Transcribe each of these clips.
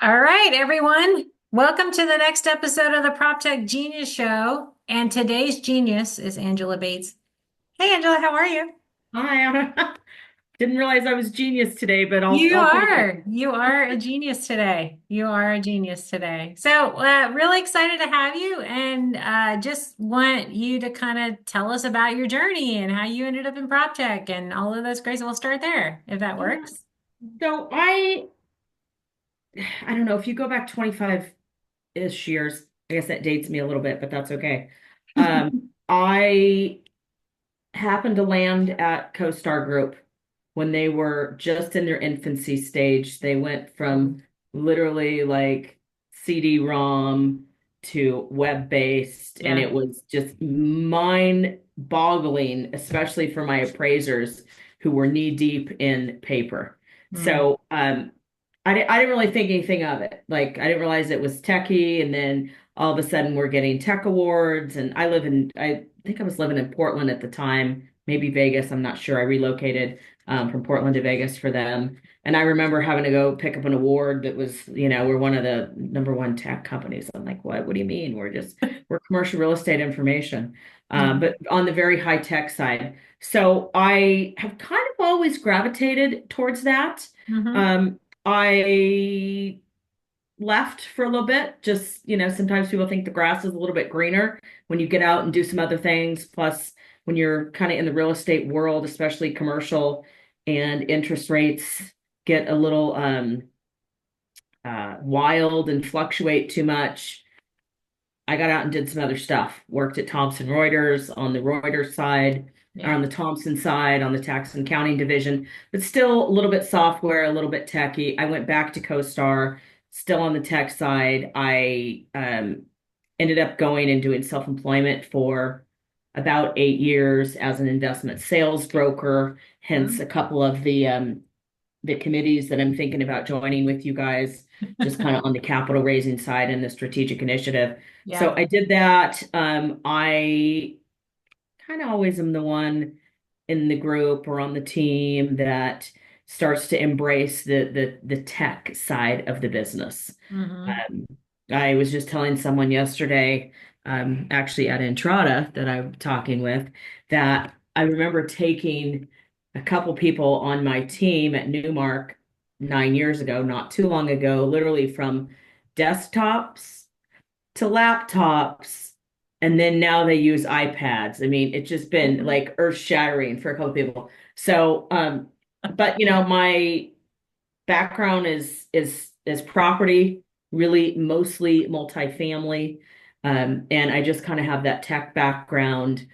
All right, everyone. Welcome to the next episode of the PropTech Genius Show. And today's genius is Angela Bates. Hey, Angela, how are you? Hi, I didn't realize I was genius today, but I'll You I'll take it. are. You are a genius today. You are a genius today. So, really excited to have you and just want you to kind of tell us about your journey and how you ended up in PropTech and all of those great. So we'll start there if that Yeah. works. So I don't know if you go back 25-ish years, I guess that dates me a little bit, but that's okay. I happened to land at CoStar Group when they were just in their infancy stage. They went from literally like CD-ROM to web-based, and Yeah. it was just mind-boggling, especially for my appraisers who were knee-deep in paper. Mm. So I didn't really think anything of it. Like I didn't realize it was techie, and then all of a sudden we're getting tech awards. And I think I was living in Portland at the time, maybe Vegas. I'm not sure. I relocated from Portland to Vegas for them. And I remember having to go pick up an award that was, we're one of the number one tech companies. I'm like, what? What do you mean? We're commercial real estate information, Mhm. but on the very high tech side. So I have kind of always gravitated towards that. Mhm. Um, I left for a little bit. Just, sometimes people think the grass is a little bit greener when you get out and do some other things. Plus, when you're kind of in the real estate world, especially commercial, and interest rates get a little wild and fluctuate too much. I got out and did some other stuff. Worked at Thomson Reuters on the Reuters side, or Yeah. on the Thomson side, on the tax and accounting division, but still a little bit software, a little bit techy. I went back to CoStar, still on the tech side. I ended up going and doing self-employment for about 8 years as an investment sales broker, hence a Mhm. couple of the committees that I'm thinking about joining with you guys, just kind of on the capital raising side and the strategic initiative. So Yeah. I did that. I kind of always am the one in the group or on the team that starts to embrace the tech side of the business. Mhm. Um, I was just telling someone yesterday, actually at Entrada that I'm talking with, that I remember taking a couple people on my team at Newmark 9 years ago, not too long ago, literally from desktops to laptops, and then now they use iPads. I mean, it's just been Mhm. like earth-shattering for a couple people. So, but my background is property, really mostly multifamily. And I just kind of have that tech background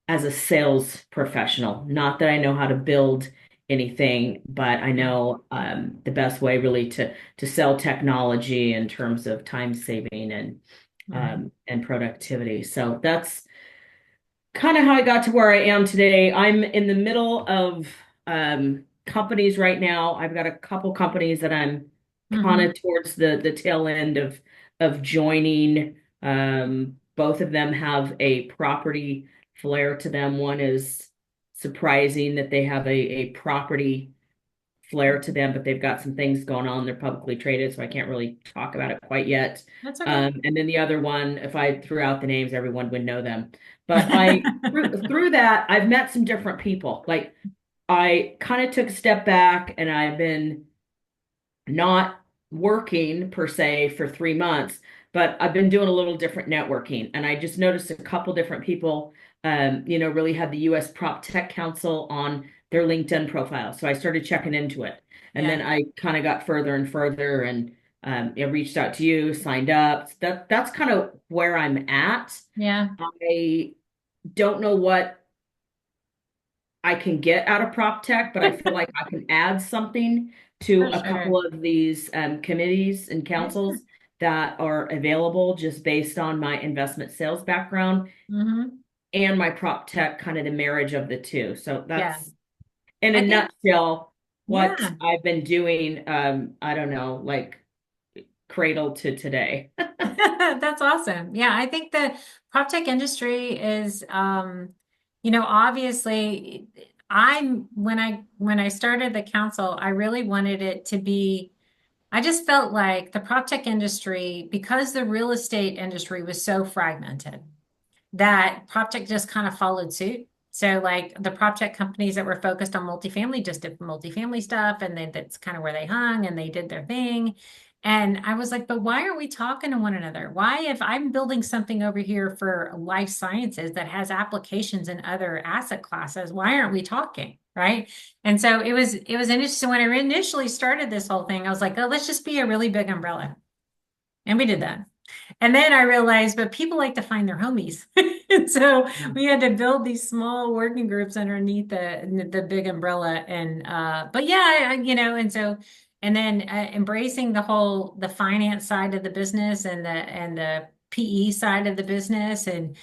as a sales professional. Not that I know how to build anything, but I Yeah. know the best way really to sell technology in terms of time saving Mhm. and productivity. So that's kind of how I got to where I am today. I'm in the middle of companies right now. I've got a couple companies that I'm kind Mhm. of towards the tail end of joining. Both of them have a property flair to them. One is surprising that they have a property flair to them, but they've got some things going on. They're publicly traded, so I can't really talk about it quite yet. That's okay. And then the other one, if I threw out the names, everyone would know them. But I through that, I've met some different people. Like I kind of took a step back, and I've been not working per se for 3 months, but I've been doing a little different networking. And I just noticed a couple different people, really had the US Prop Tech Council on their LinkedIn profile. So I started checking into it. And then Yeah. I kind of got further and further, and I reached out to you, signed up. That's kind of where I'm at. Yeah. I don't know what I can get out of prop tech, but I feel like I can add something to For a couple sure. of these committees and Yeah. councils that are available just based on my investment sales background Hmm. and my prop tech, kind of the marriage of the two. So Yeah. that's in a I think, nutshell what yeah. I've been doing. I don't know, like cradle to today. That's awesome. Yeah, I think the prop tech industry is, obviously I'm when I started the council, I really wanted it to be I just felt like the prop tech industry, because the real estate industry was so fragmented, that prop tech just kind of followed suit. So like the prop tech companies that were focused on multifamily just did multifamily stuff, and then that's kind of where they hung and they did their thing. And I was like, but why are we talking to one another? Why, if I'm building something over here for life sciences that has applications in other asset classes, why aren't we talking? Right. And so it was interesting when I initially started this whole thing. I was like, oh, let's just be a really big umbrella. And we did that. And then I realized, but people like to find their homies. And so we had to build these small working groups underneath the big umbrella. And but yeah, and so and then embracing the finance side of the business and the PE side of the business and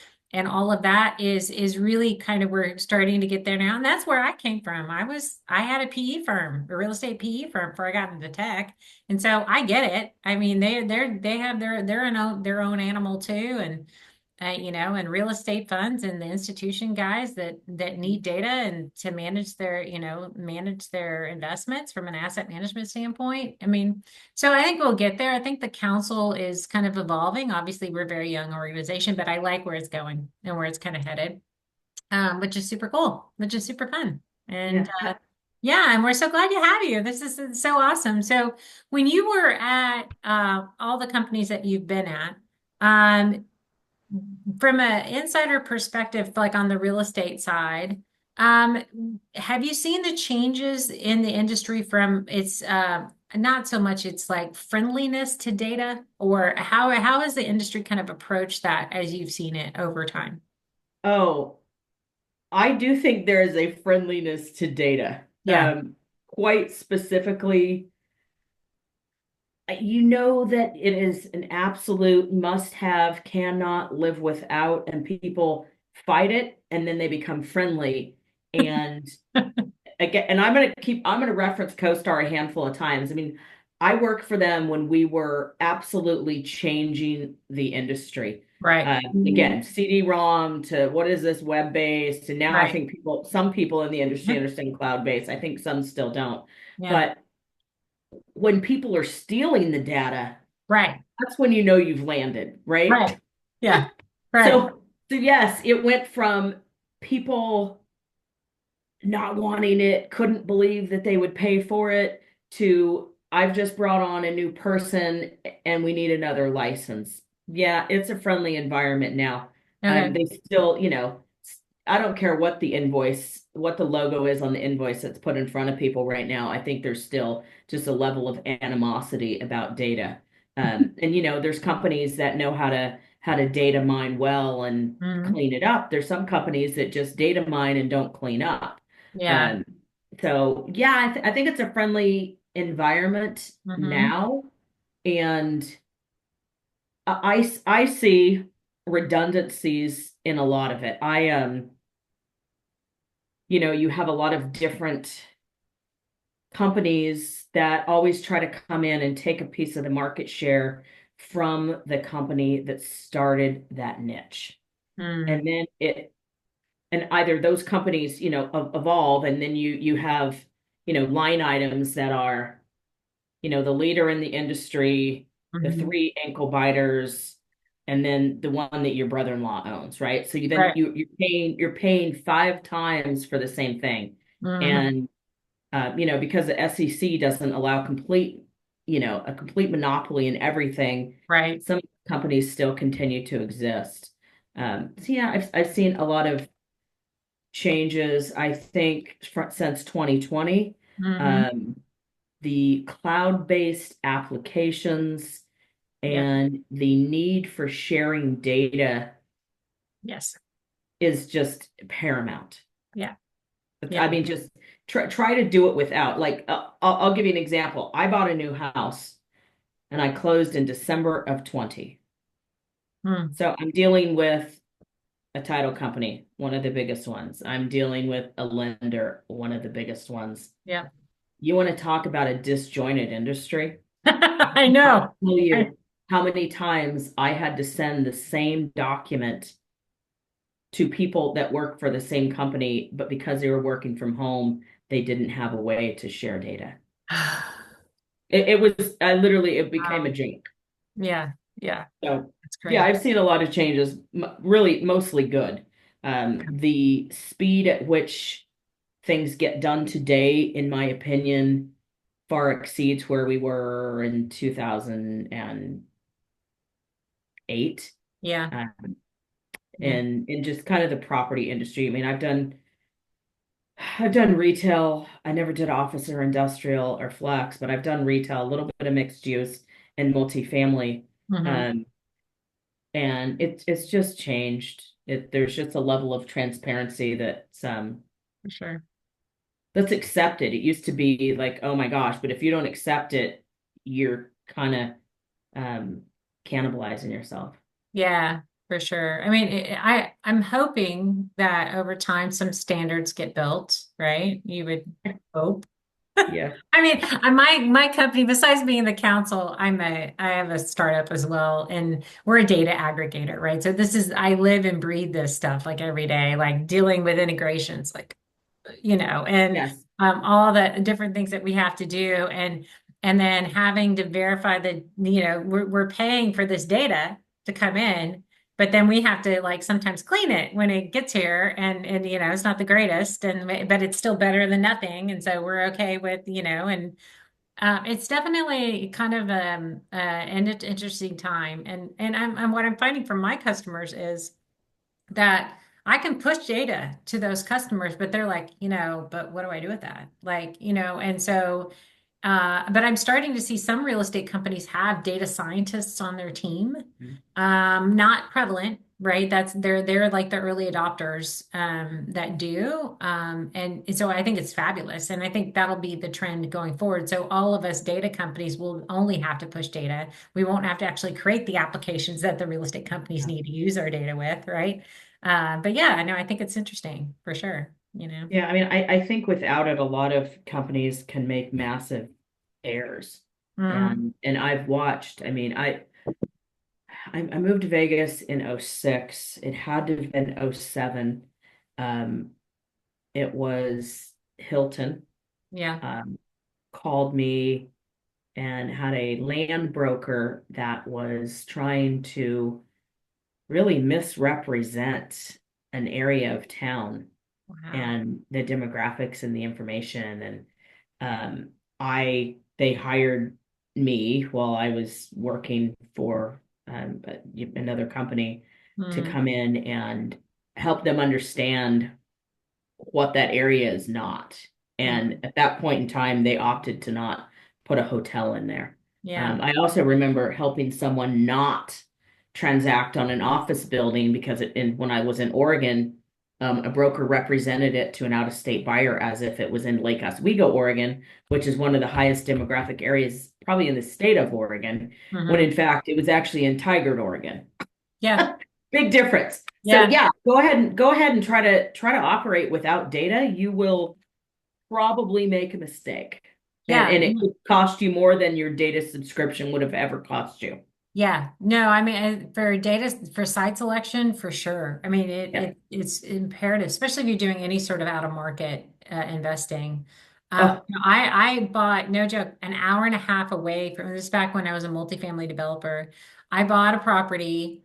all of that is really kind of we're starting to get there now. And that's where I came from. I had a PE firm, a real estate PE firm before I got into tech. And so I get it. I mean, they have their own animal too, and and real estate funds and the institution guys that need data and to manage their investments from an asset management standpoint. I mean, so I think we'll get there. I think the council is kind of evolving. Obviously, we're a very young organization, but I like where it's going and where it's kind of headed, which is super cool, which is super fun. And Yeah. yeah, and we're so glad to have you. This is so awesome. So when you were at all the companies that you've been at, um, from an insider perspective, like on the real estate side, um, have you seen the changes in the industry from its not so much its like friendliness to data, or how has the industry kind of approached that as you've seen it over time? Oh, I do think there is a friendliness to data. Yeah. Quite specifically, you know that it is an absolute must have, cannot live without, and people fight it and then they become friendly. And again, and I'm gonna reference CoStar a handful of times. I mean, I worked for them when we were absolutely changing the industry. Right. Again, CD-ROM to what is this web-based, and now I Right. think some people in the industry understand cloud-based. I think some still don't. Yeah. But when people are stealing the data, Right. that's when you know you've landed, right? Right. Yeah. Right. So yes, it went from people not wanting it, couldn't believe that they would pay for it, to I've just brought on a new person and we need another license. Yeah, it's a friendly environment now. Okay. They still, I don't care what the invoice, what the logo is on the invoice that's put in front of people right now. I think there's still just a level of animosity about data. And there's companies that know how to data mine well and Mhm. clean it up. There's some companies that just data mine and don't clean up. Yeah. Um, so yeah, I think it's a friendly environment Hmm. now, and I see redundancies in a lot of it. You have a lot of different companies that always try to come in and take a piece of the market share from the company that started that niche. Mm. And then and either those companies, evolve, and then you have, line items that are, the leader in the industry, the Hmm. three ankle biters, and then the one that your brother-in-law owns, right? So Right. you're paying 5 times for the same thing. Hmm. And because the SEC doesn't allow a complete monopoly in everything, Right. some companies still continue to exist. So yeah, I've seen a lot of changes, I think, since 2020. Hmm. Um, the cloud-based applications Yep. and the need for sharing data Yes. is just paramount. Yeah. I Yeah. mean, just try to do it without. Like, I'll give you an example. I bought a new house and I closed in December of 20. Mm. So I'm dealing with a title company, one of the biggest ones. I'm dealing with a lender, one of the biggest ones. Yeah. You want to talk about a disjointed industry? I I'll know. tell I, you how many times I had to send the same document to people that work for the same company, but because they were working from home, they didn't have a way to share data. It was I literally it became a Wow. joke. Yeah. Yeah. So That's yeah, great. I've seen a lot of changes, really mostly good. The speed at which things get done today, in my opinion, far exceeds where we were in 2008. Yeah. Um, Yeah. and in just kind of the property industry. I mean, I've done retail. I never did office or industrial or flex, but I've done retail, a little bit of mixed use and multifamily. Hmm. Um, and it's just changed. There's just a level of transparency For sure. that's accepted. It used to be like, oh my gosh, but if you don't accept it, you're kind of um cannibalizing yourself. Yeah, for sure. I mean, I'm hoping that over time some standards get built, right? You would hope. Yeah. I mean, my company, besides being the council, I have a startup as well, and we're a data aggregator, right? So this is I live and breathe this stuff like every day, like dealing with integrations, like and Yes. all the different things that we have to do, and then having to verify that we're paying for this data to come in, but then we have to like sometimes clean it when it gets here, and it's not the greatest, and but it's still better than nothing, and so we're okay with and it's definitely kind of an interesting time, and I'm what I'm finding from my customers is that I can push data to those customers, but they're like, but what do I do with that? Like, and so, but I'm starting to see some real estate companies have data scientists on their team. Not prevalent, right? They're like the early adopters that do. And so I think it's fabulous. And I think that'll be the trend going forward. So all of us data companies will only have to push data. We won't have to actually create the applications that the real estate companies Yeah. need to use our data with, right? But yeah, I know, I think it's interesting for sure. Yeah, I mean, I think without it, a lot of companies can make massive errors. Hmm. And I've watched, I mean, I moved to Vegas in '06. It had to have been '07. Um, it was Hilton Yeah. um, called me and had a land broker that was trying to really misrepresent an area of town Wow. and the demographics and the information. And they hired me while I was working for another company to Hmm. come in and help them understand what that area is not. And Hmm. at that point in time, they opted to not put a hotel in there. Yeah. I also remember helping someone not transact on an office building because when I was in Oregon, a broker represented it to an out-of-state buyer as if it was in Lake Oswego, Oregon, which is one of the highest demographic areas probably in the state of Oregon, when in Hmm. fact it was actually in Tigard, Oregon. Yeah. Big difference. So Yeah. yeah, go ahead and try to operate without data. You will probably make a mistake. Yeah. And it could cost you more than your data subscription would have ever cost you. Yeah, no, I mean for data for site selection for sure. I mean Yeah. it's imperative, especially if you're doing any sort of out of market investing. Oh, I bought no joke an hour and a half away from this back when I was a multifamily developer. I bought a property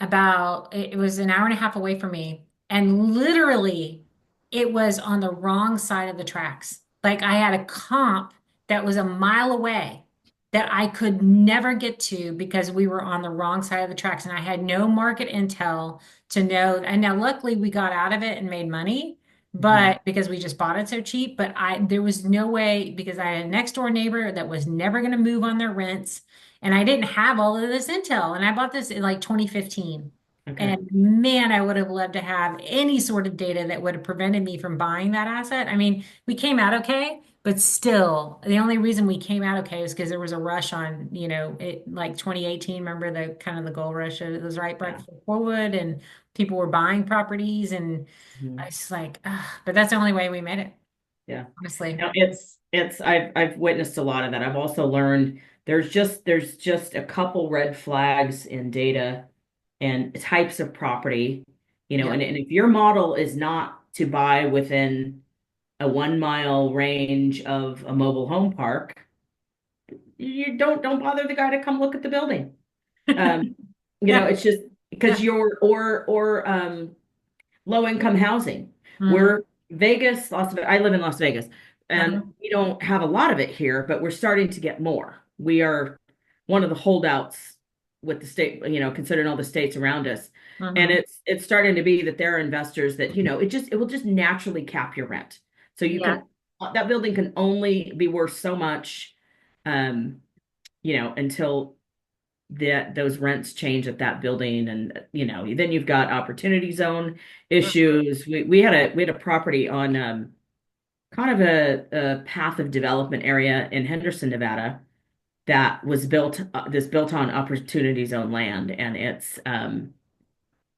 about it was an hour and a half away from me, and literally it was on the wrong side of the tracks. Like I had a comp that was a mile away that I could never get to because we were on the wrong side of the tracks and I had no market intel to know. And now luckily we got out of it and made money, mhm. but because we just bought it so cheap, but there was no way because I had a next door neighbor that was never going to move on their rents and I didn't have all of this intel and I bought this in like 2015. Okay. And man, I would have loved to have any sort of data that would have prevented me from buying that asset. I mean, we came out okay, but still, the only reason we came out okay is because there was a rush on, it like 2018. Remember the kind of the gold rush? It was right Yeah. before COVID, and people were buying properties, and I Mhm. was like, ugh, but that's the only way we made it, Yeah. honestly. Now I've witnessed a lot of that. I've also learned there's just a couple red flags in data and types of property, Yeah, and if your model is not to buy within a 1 mile range of a mobile home park, you don't bother the guy to come look at the building. Um, Yeah. it's just because Yeah. you're or low income housing. Mhm. We're Vegas, I live in Las Vegas, and Mhm. we don't have a lot of it here, but we're starting to get more. We are one of the holdouts with the state, considering all the states around us. And Mhm. it's starting to be that there are investors that, it will just naturally cap your rent. So Yeah. that building can only be worth so much, um, until that those rents change at that building. And then you've got opportunity zone issues. We had a property on kind of a path of development area in Henderson, Nevada, that was built on opportunity zone land, and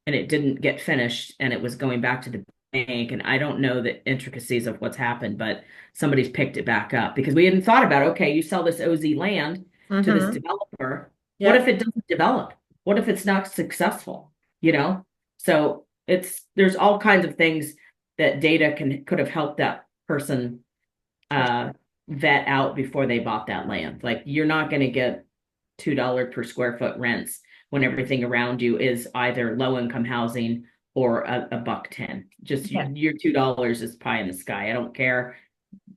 it didn't get finished, and it was going back to the bank. And I don't know the intricacies of what's happened, but somebody's picked it back up because we hadn't thought about, okay, you sell this OZ land to this Mhm. developer. What if Yep. it doesn't develop? What if it's not successful? You know? So there's all kinds of things that data could have helped that person For uh vet out before they bought that land. Like, you're not going to get $2 per square foot rents when everything around you is either low income housing or a buck 10. Just sure. your $2 is pie in the sky. I don't care.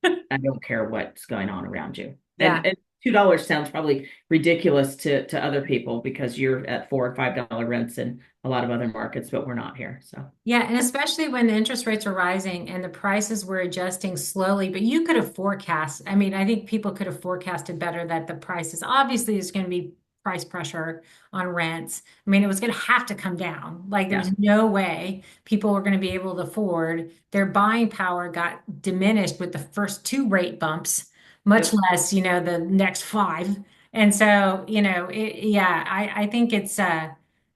I don't care what's going on around you. Yeah. And $2 sounds probably ridiculous to other people because you're at $4 or $5 rents in a lot of other markets, but we're not here. So Yeah, and especially when the interest rates are rising and the prices were adjusting slowly, but you could have forecast. I mean, I think people could have forecasted better that the prices obviously is going to be price pressure on rents. I mean, it was going to have to come down. Like there yeah, was no way people were going to be able to afford. Their buying power got diminished with the first two rate bumps, much yep. less, the next five. And so, yeah, I think it's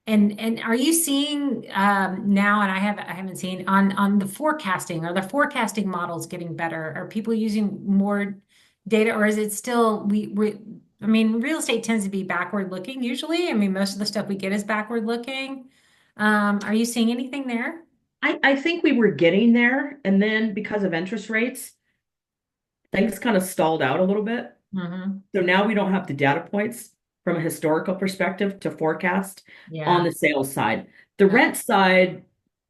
and are you seeing now? And I haven't seen on the forecasting. Are the forecasting models getting better? Are people using more data, or is it still I mean, real estate tends to be backward looking usually. I mean, most of the stuff we get is backward looking. Are you seeing anything there? I think we were getting there, and then because of interest rates, things kind of stalled out a little bit. Hmm. So now we don't have the data points from a historical perspective to forecast on Yeah. the sales side. The Uh, rent side,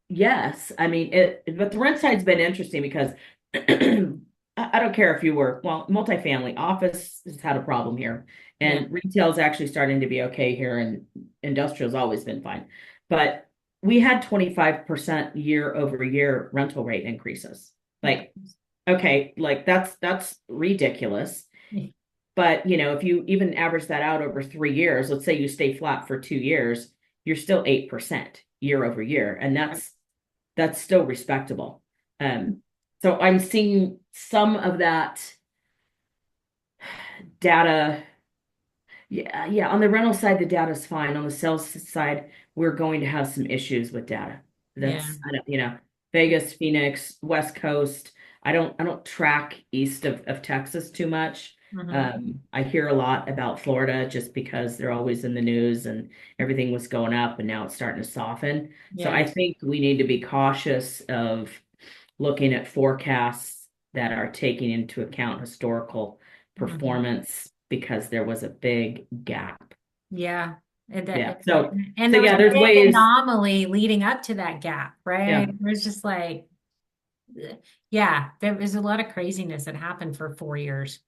yes. I mean, but the rent side's been interesting because I don't care if you were, well, multifamily office has had a problem here, yeah. and retail is actually starting to be okay here, and industrial's always been fine. But we had 25% year over year rental rate increases. Yeah. Like, okay, like that's ridiculous. But if you even average that out over 3 years, let's say you stay flat for 2 years, you're still 8% year over year, and that's still respectable. Um, so I'm seeing some of that data. Yeah, yeah. On the rental side, the data's fine. On the sales side, we're going to have some issues with data. Yeah. I don't, Vegas, Phoenix, West Coast. I don't track east of Texas too much. Hmm. I hear a lot about Florida just because they're always in the news and everything was going up and now it's starting to soften. So Yeah. I think we need to be cautious of looking at forecasts that are taking into account historical Hmm. performance because there was a big gap. Yeah. Yeah. So And there was yeah, a there's big ways. anomaly leading up to that gap, right? Yeah. It was just like, yeah, there was a lot of craziness that happened for 4 years.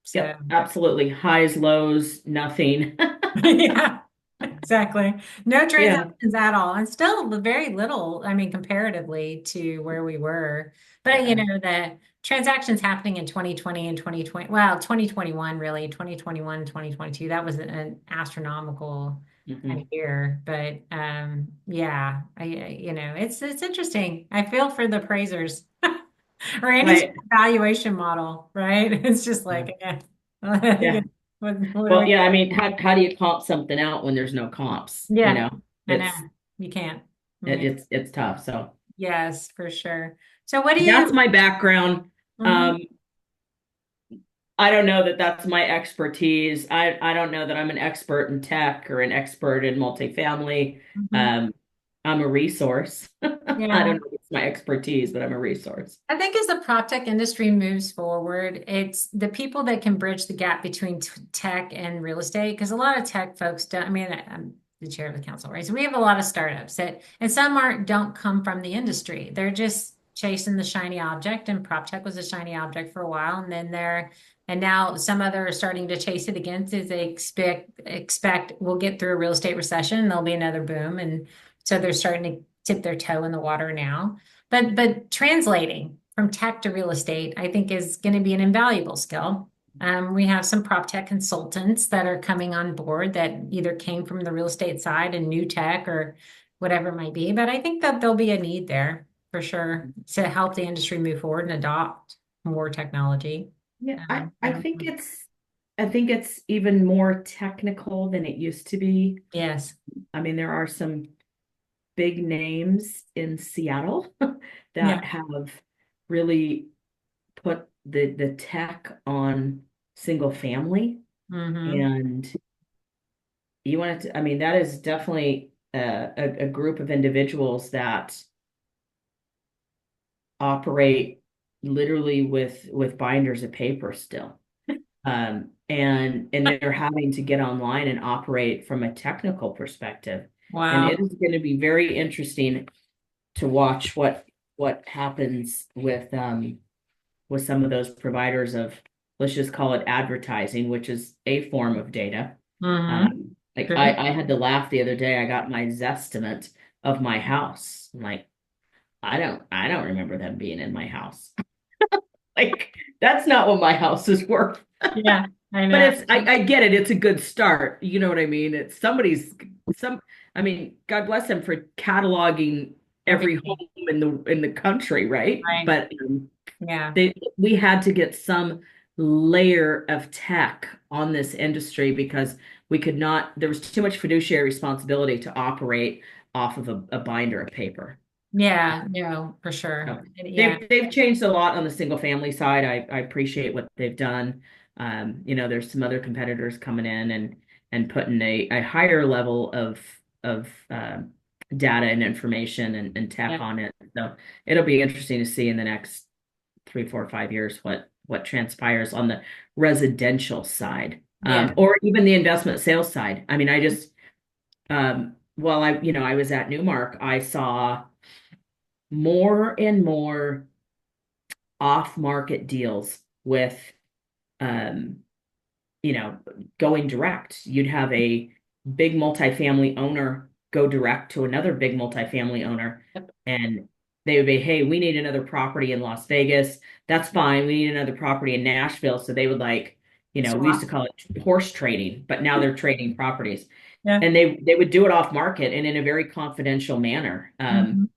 So, Yep. Absolutely. Highs, lows, nothing. yeah, exactly. No Yeah. transactions at all, and still very little, I mean, comparatively to where we were. But, Yeah. the transactions happening in 2020 and 2020, well, 2021, really, 2021, 2022, that was an astronomical kind of Hmm. year. But yeah, it's interesting. I feel for the appraisers or any sort Right. of valuation model, right? It's just Yeah. like, Yeah. what do Well, we yeah, I mean, how do you comp something out when there's no comps? Yeah, I know. It's You can't. it, Yeah. it's tough. So Yes, for sure. So what do that's you my background. Mhm. Um, I don't know that that's my expertise. I don't know that I'm an expert in tech or an expert in multifamily. Mhm. Um, I'm a resource. I Yeah. don't know the my expertise, but I'm a resource. I think as the prop tech industry moves forward, it's the people that can bridge the gap between tech and real estate. Because a lot of tech folks don't, I mean, I'm the chair of the council, right? So we have a lot of startups that, and some aren't, don't come from the industry. They're just chasing the shiny object, and prop tech was a shiny object for a while. And then and now some other are starting to chase it again as they expect we'll get through a real estate recession and there'll be another boom. And so they're starting to tip their toe in the water now. But translating from tech to real estate, I think is going to be an invaluable skill. We have some prop tech consultants that are coming on board that either came from the real estate side and new tech or whatever it might be. But I think that there'll be a need there for sure to help the industry move forward and adopt more technology. Yeah, I I don't think know. it's even more technical than it used to be. Yes. I mean, there are some big names in Seattle Yeah. that have really put the tech on single family. Mm-hmm. And you want to, I mean, that is definitely a group of individuals that operate literally with binders of paper still. And they're having to get online and operate from a technical perspective. And it Wow. is going to be very interesting to watch what happens with some of those providers of, let's just call it advertising, which is a form of data. Mm-hmm. Like True. I had to laugh the other day. I got my Zestimate of my house. I'm like, I don't remember them being in my house. Like that's not what my house is worth. Yeah, I But know. it's I get it. It's a good start. You know what I mean? It's somebody's some I mean, God bless them for cataloging every Everything. home in the country, right? Right. But Yeah. we had to get some layer of tech on this industry because we could not, there was too much fiduciary responsibility to operate off of a binder of paper. Yeah, no, for sure. So Yeah, they've changed a lot on the single family side. I appreciate what they've done. There's some other competitors coming in and putting a higher level of data and information and tech yeah, on it. So it'll be interesting to see in the next 3, 4, 5 years what transpires on the residential side, yeah. or even the investment sales side. I mean, I just while I was at Newmark, I saw more and more off-market deals with um, going direct. You'd have a big multifamily owner go direct to another big multifamily owner, Yep. and they would be, hey, we need another property in Las Vegas. That's fine. We need another property in Nashville. So they would like, we used to Swap. call it horse trading, but now they're trading properties. Yeah. And they would do it off market and in a very confidential manner. Mhm.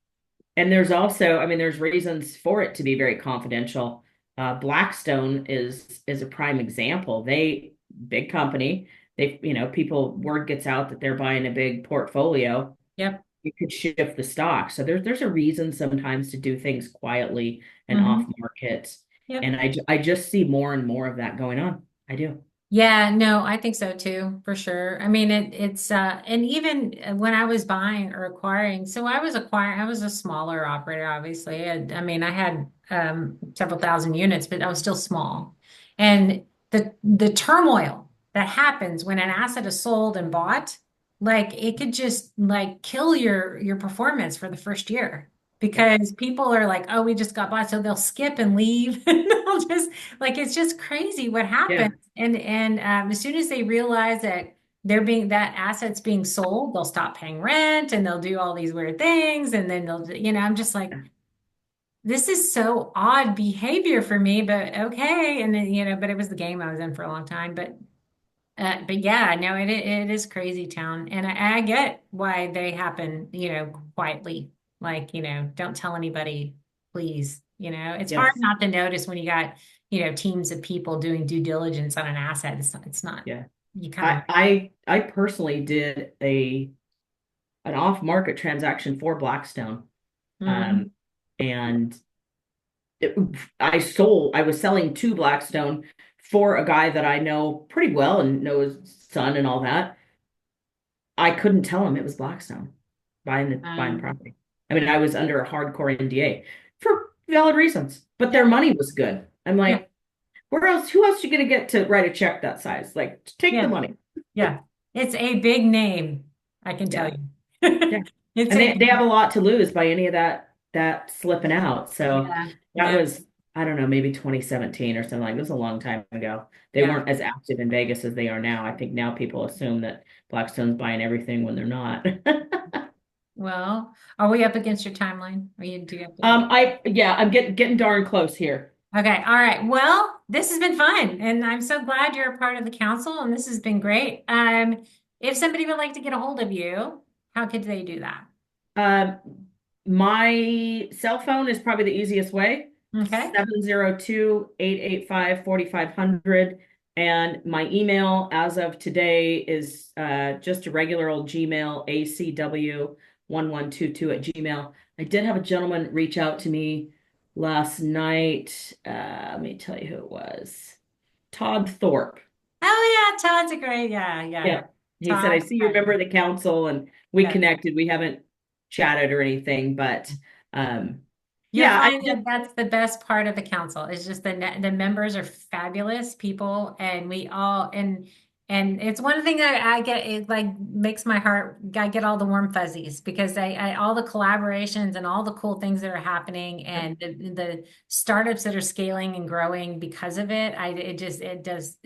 And there's also, I mean, there's reasons for it to be very confidential. Blackstone is a prime example. Big company. People, word gets out that they're buying a big portfolio. Yep. You could shift the stock. So there's a reason sometimes to do things quietly and off Hmm. market. Yep. And I just see more and more of that going on. I do. Yeah, no, I think so too, for sure. I mean, it's and even when I was buying or acquiring, so I was a smaller operator, obviously. I mean, I had several thousand units, but I was still small. And the turmoil that happens when an asset is sold and bought, like it could just like kill your performance for the first year Yep. because people are like, oh, we just got bought, so they'll skip and leave and they'll just like it's just crazy what happens. Yeah. And as soon as they realize that that asset's being sold, they'll stop paying rent and they'll do all these weird things. And then I'm just like, this is so odd behavior for me, but okay. And then, but it was the game I was in for a long time. But yeah, no, it is crazy town. And I get why they happen, quietly. Like, don't tell anybody, please. It's hard Yes. not to notice when you got, teams of people doing due diligence on an asset. It's not, Yeah. you kind of, I personally did an off market transaction for Blackstone. mhm. Um, and it, I was selling to Blackstone for a guy that I know pretty well and know his son and all that. I couldn't tell him it was Blackstone buying the Um, property. I mean, I was under a hardcore NDA for valid reasons, but Yeah. their money was good. I'm Yeah. like, who else you gonna get to write a check that size? Like, take the Yeah. money. Yeah. It's a big name, I can tell Yeah. you. Yeah. It's And a they big, have a lot to lose by any of that slipping out. So yeah. that Yeah. was, I don't know, maybe 2017 or something like. It was a long time ago. They Yeah. weren't as active in Vegas as they are now. I think now people assume that Blackstone's buying everything when they're not. Well, are we up against your timeline? Do you have to? I'm getting darn close here. Okay. All right. Well, this has been fun, and I'm so glad you're a part of the council, and this has been great. If somebody would like to get a hold of you, how could they do that? Um, my cell phone is probably the easiest way. Okay. 702-885-4500. And my email as of today is just a regular old Gmail, acw1122 @gmail. I did have a gentleman reach out to me last night. Let me tell you who it was. Todd Thorpe. Oh yeah, Todd's a great. Yeah, yeah. Yeah. He said, I Todd. see you're a member of the council, and we Yeah. connected. We haven't chatted or anything, but um You'll yeah, I find just that that's the best part of the council. It's just the members are fabulous people, and we all and it's one thing that I get. It like makes my heart. I get all the warm fuzzies because I all the collaborations and all the cool things that are happening, and the startups that are scaling and growing because of it. It does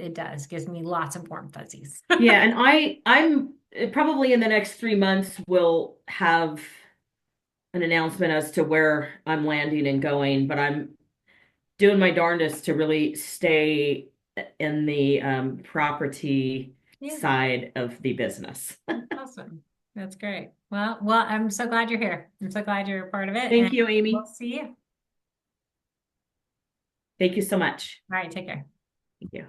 gives me lots of warm fuzzies. yeah, and I'm probably in the next 3 months will have an announcement as to where I'm landing and going, but I'm doing my darndest to really stay in the property Yeah, side of the business. awesome. That's great. Well, I'm so glad you're here. I'm so glad you're a part of it, Thank and you, we'll Amy. see you. Thank you so much. All right, take care. Thank you.